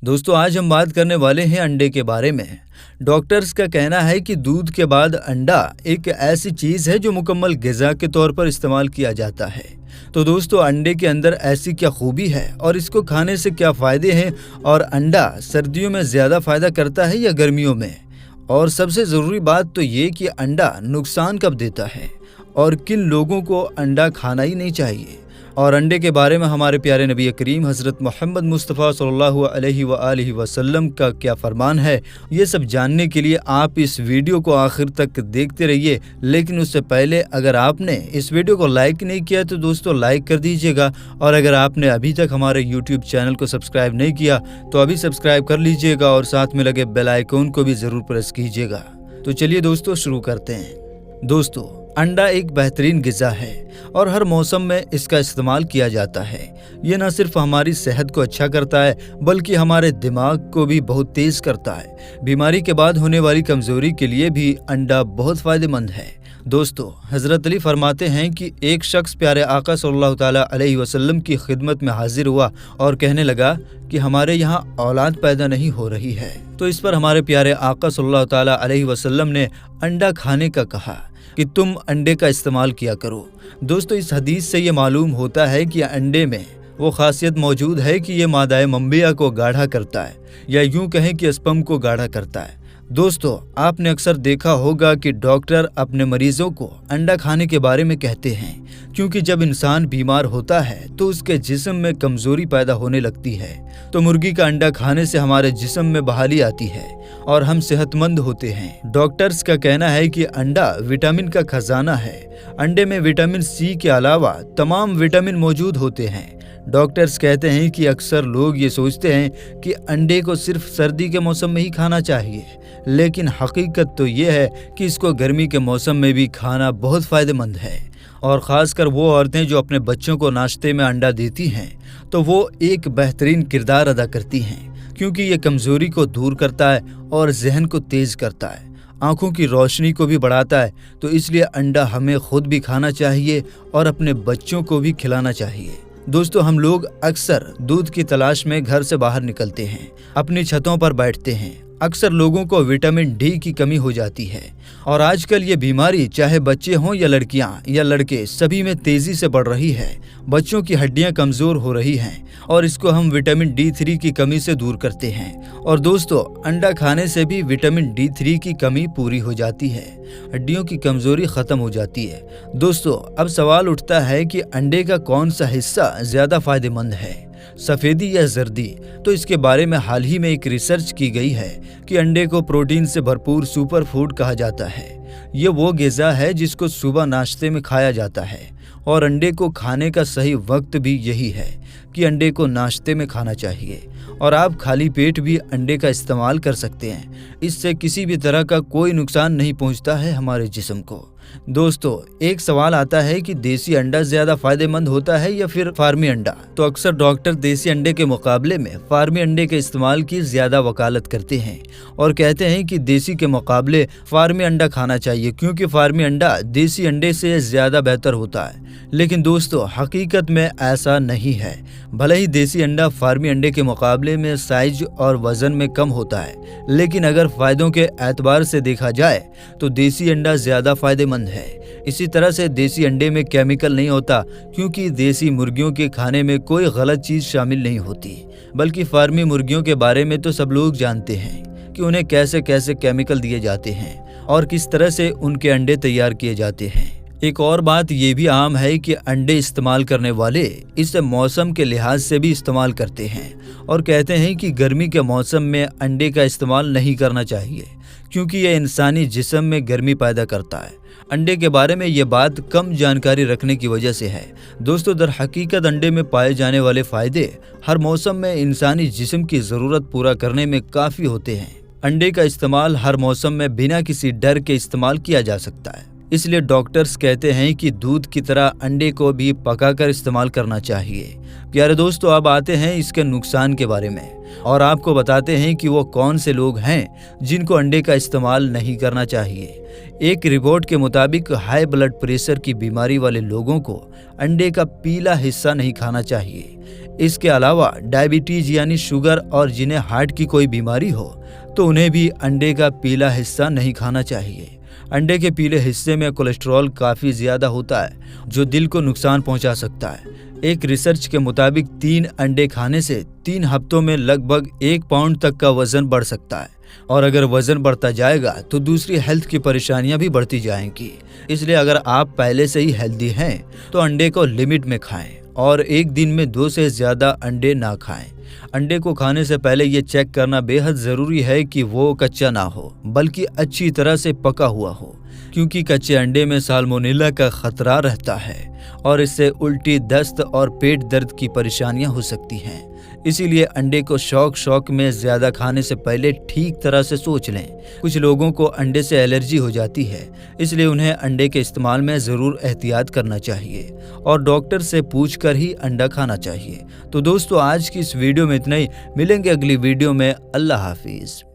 दोस्तों आज हम बात करने वाले हैं अंडे के बारे में। डॉक्टर्स का कहना है कि दूध के बाद अंडा एक ऐसी चीज है जो मुकम्मल ग़िज़ा के तौर पर इस्तेमाल किया जाता है। तो दोस्तों अंडे के अंदर ऐसी क्या खूबी है और इसको खाने से क्या फ़ायदे हैं, और अंडा सर्दियों में ज़्यादा फ़ायदा करता है या गर्मियों में? और सबसे ज़रूरी बात तो ये कि अंडा नुकसान कब देता है और किन लोगों को अंडा खाना ही नहीं चाहिए। और अंडे के बारे में हमारे प्यारे नबी करीम हज़रत मोहम्मद मुस्तफ़ा सल्लल्लाहु अलैहि वसल्लम का क्या फरमान है, ये सब जानने के लिए आप इस वीडियो को आखिर तक देखते रहिए। लेकिन उससे पहले अगर आपने इस वीडियो को लाइक नहीं किया तो दोस्तों लाइक कर दीजिएगा, और अगर आपने अभी तक हमारे यूट्यूब चैनल को सब्सक्राइब नहीं किया तो अभी सब्सक्राइब कर लीजिएगा और साथ में लगे बेल आइकन को भी ज़रूर प्रेस कीजिएगा। तो चलिए दोस्तों शुरू करते हैं। दोस्तों अंडा एक बेहतरीन ग़िज़ा है और हर मौसम में इसका इस्तेमाल किया जाता है। ये न सिर्फ हमारी सेहत को अच्छा करता है बल्कि हमारे दिमाग को भी बहुत तेज़ करता है। बीमारी के बाद होने वाली कमज़ोरी के लिए भी अंडा बहुत फ़ायदेमंद है। दोस्तों हज़रत अली फरमाते हैं कि एक शख्स प्यारे आका सल्लल्लाहु ताला अलैहि वसल्लम की खिदमत में हाजिर हुआ और कहने लगा कि हमारे यहाँ औलाद पैदा नहीं हो रही है। तो इस पर हमारे प्यारे आका सल्लल्लाहु ताला अलैहि वसल्लम ने अंडा खाने का कहा कि तुम अंडे का इस्तेमाल किया करो। दोस्तों इस हदीस से ये मालूम होता है कि अंडे में वो खासियत मौजूद है कि ये मादाए मंबिया को गाढ़ा करता है, या यूं कहें कि स्पर्म को गाढ़ा करता है। दोस्तों आपने अक्सर देखा होगा कि डॉक्टर अपने मरीजों को अंडा खाने के बारे में कहते हैं, क्योंकि जब इंसान बीमार होता है तो उसके जिस्म में कमजोरी पैदा होने लगती है। तो मुर्गी का अंडा खाने से हमारे जिस्म में बहाली आती है और हम सेहतमंद होते हैं। डॉक्टर्स का कहना है कि अंडा विटामिन का खजाना है। अंडे में विटामिन सी के अलावा तमाम विटामिन मौजूद होते हैं। डॉक्टर्स कहते हैं कि अक्सर लोग ये सोचते हैं कि अंडे को सिर्फ सर्दी के मौसम में ही खाना चाहिए, लेकिन हकीकत तो ये है कि इसको गर्मी के मौसम में भी खाना बहुत फ़ायदेमंद है। और ख़ासकर वो औरतें जो अपने बच्चों को नाश्ते में अंडा देती हैं तो वो एक बेहतरीन किरदार अदा करती हैं, क्योंकि ये कमज़ोरी को दूर करता है और जहन को तेज़ करता है, आँखों की रोशनी को भी बढ़ाता है। तो इसलिए अंडा हमें खुद भी खाना चाहिए और अपने बच्चों को भी खिलाना चाहिए। दोस्तों हम लोग अक्सर दूध की तलाश में घर से बाहर निकलते हैं, अपनी छतों पर बैठते हैं। अक्सर लोगों को विटामिन डी की कमी हो जाती है और आजकल ये बीमारी चाहे बच्चे हों या लड़कियां या लड़के, सभी में तेजी से बढ़ रही है। बच्चों की हड्डियां कमज़ोर हो रही हैं और इसको हम विटामिन D3 की कमी से दूर करते हैं। और दोस्तों अंडा खाने से भी विटामिन D3 की कमी पूरी हो जाती है, हड्डियों की कमज़ोरी ख़त्म हो जाती है। दोस्तों अब सवाल उठता है कि अंडे का कौन सा हिस्सा ज़्यादा फ़ायदेमंद है, सफ़ेदी या जर्दी? तो इसके बारे में हाल ही में एक रिसर्च की गई है कि अंडे को प्रोटीन से भरपूर सुपर फूड कहा जाता है। ये वो ग़िज़ा है जिसको सुबह नाश्ते में खाया जाता है, और अंडे को खाने का सही वक्त भी यही है कि अंडे को नाश्ते में खाना चाहिए। और आप खाली पेट भी अंडे का इस्तेमाल कर सकते हैं, इससे किसी भी तरह का कोई नुकसान नहीं पहुंचता है हमारे जिस्म को। दोस्तों एक सवाल आता है कि देसी अंडा ज़्यादा फ़ायदेमंद होता है या फिर फार्मी अंडा? तो अक्सर डॉक्टर देसी अंडे के मुकाबले में फार्मी अंडे के इस्तेमाल की ज़्यादा वकालत करते हैं और कहते हैं कि देसी के मुकाबले फार्मी अंडा खाना चाहिए, क्योंकि फार्मी अंडा देसी अंडे से ज़्यादा बेहतर होता है। लेकिन दोस्तों हकीकत में ऐसा नहीं है। भले ही देसी अंडा फार्मी अंडे के मुकाबले में साइज और वज़न में कम होता है, लेकिन अगर फ़ायदों के एतबार से देखा जाए तो देसी अंडा ज़्यादा फ़ायदेमंद है। इसी तरह से देसी अंडे में केमिकल नहीं होता, क्योंकि देसी मुर्गियों के खाने में कोई गलत चीज़ शामिल नहीं होती। बल्कि फार्मी मुर्गियों के बारे में तो सब लोग जानते हैं कि उन्हें कैसे कैसे केमिकल दिए जाते हैं और किस तरह से उनके अंडे तैयार किए जाते हैं। एक और बात ये भी आम है कि अंडे इस्तेमाल करने वाले इसे मौसम के लिहाज से भी इस्तेमाल करते हैं और कहते हैं कि गर्मी के मौसम में अंडे का इस्तेमाल नहीं करना चाहिए, क्योंकि यह इंसानी जिस्म में गर्मी पैदा करता है। अंडे के बारे में ये बात कम जानकारी रखने की वजह से है। दोस्तों दर हकीकत अंडे में पाए जाने वाले फ़ायदे हर मौसम में इंसानी जिस्म की ज़रूरत पूरा करने में काफ़ी होते हैं। अंडे का इस्तेमाल हर मौसम में बिना किसी डर के इस्तेमाल किया जा सकता है। इसलिए डॉक्टर्स कहते हैं कि दूध की तरह अंडे को भी पकाकर इस्तेमाल करना चाहिए। प्यारे दोस्तों अब आते हैं इसके नुकसान के बारे में और आपको बताते हैं कि वो कौन से लोग हैं जिनको अंडे का इस्तेमाल नहीं करना चाहिए। एक रिपोर्ट के मुताबिक हाई ब्लड प्रेशर की बीमारी वाले लोगों को अंडे का पीला हिस्सा नहीं खाना चाहिए। इसके अलावा डायबिटीज यानी शुगर और जिन्हें हार्ट की कोई बीमारी हो तो उन्हें भी अंडे का पीला हिस्सा नहीं खाना चाहिए। अंडे के पीले हिस्से में कोलेस्ट्रॉल काफ़ी ज़्यादा होता है जो दिल को नुकसान पहुंचा सकता है। एक रिसर्च के मुताबिक 3 अंडे खाने से 3 हफ्तों में लगभग 1 पाउंड तक का वजन बढ़ सकता है और अगर वजन बढ़ता जाएगा तो दूसरी हेल्थ की परेशानियां भी बढ़ती जाएंगी। इसलिए अगर आप पहले से ही हेल्दी हैं तो अंडे को लिमिट में खाएं और एक दिन में 2 से ज़्यादा अंडे ना खाएं। अंडे को खाने से पहले ये चेक करना बेहद ज़रूरी है कि वो कच्चा ना हो बल्कि अच्छी तरह से पका हुआ हो, क्योंकि कच्चे अंडे में साल्मोनेला का खतरा रहता है और इससे उल्टी, दस्त और पेट दर्द की परेशानियां हो सकती हैं। इसीलिए अंडे को शौक में ज़्यादा खाने से पहले ठीक तरह से सोच लें। कुछ लोगों को अंडे से एलर्जी हो जाती है, इसलिए उन्हें अंडे के इस्तेमाल में ज़रूर एहतियात करना चाहिए और डॉक्टर से पूछकर ही अंडा खाना चाहिए। तो दोस्तों, आज की इस वीडियो में इतना ही। मिलेंगे अगली वीडियो में। अल्लाह हाफिज़।